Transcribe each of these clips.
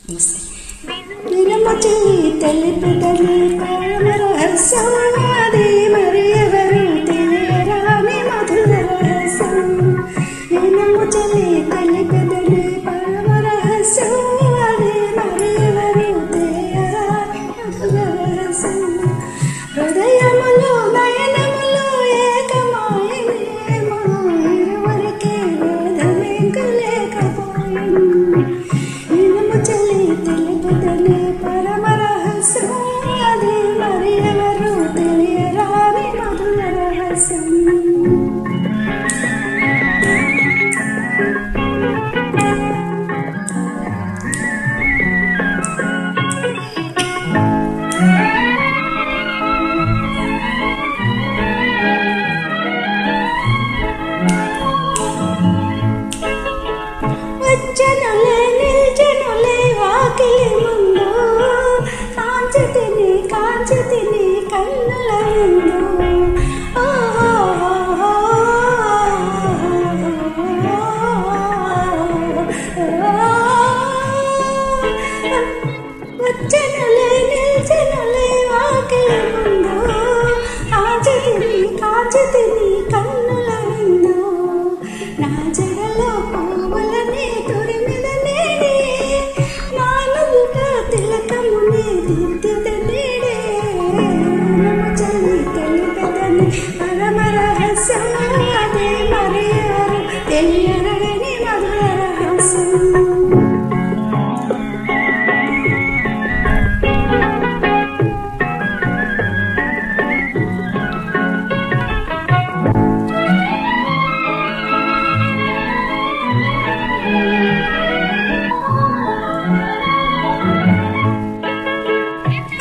వినమచి తెలిపిదని పరమ రహస్యం అది మరి ఎవరు తెలియరాని మధుర రహస్యం. వినమచి తెలిపిదని పరమ రహస్యం అది మరి ఎవరు తెలియరాని మధుర రహస్యం. హృదయములో నయనములో ఏకమాయనేమో ఇరువరికే భేదమేంకలేకపోయింది. తెలిపదని పరమ రహస్యం అది మరి ఎవరు తెలియరాని మధుర రహస్యం. వచ్చనులే నిల్చెనులే వాకిలి ముందు కాంచి తిని కన్నుల ముందు. వచ్చనులే నిల్చెనులే వాకిలి ముందు కాంచి తిని కన్నుల ముందు. నా జడలో పువ్వులని తురిమిద నేడే నా నుదుట తిలకముని దిద్దిద నేడే. చలి తెలిపెదని పరమ రహస్యం అదే మరి ఎవరు తెలియరని మధుర రహస్యం.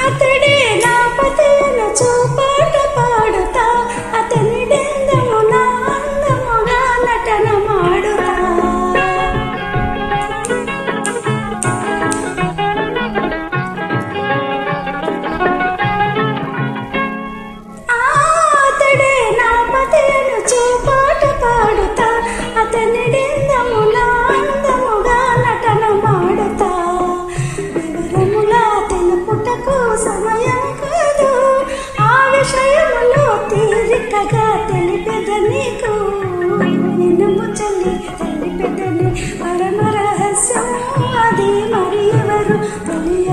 అతడే నా పతియను చూపాట పాడుతా అతని డెందము నా అందముగా నటన మాడుతా. అతడే నా పతియను చూపాట పాడుతా అతని డెందము నా అందముగా నటన మాడుతా. వివరములా తెలుపుటకు సమయం కాదు ఆ విషయములో తీరికగా తెలిపెద నీకు. వినుము చలి తెలిపెదని పరమ రహస్యం అది మరి ఎవరు తెలియ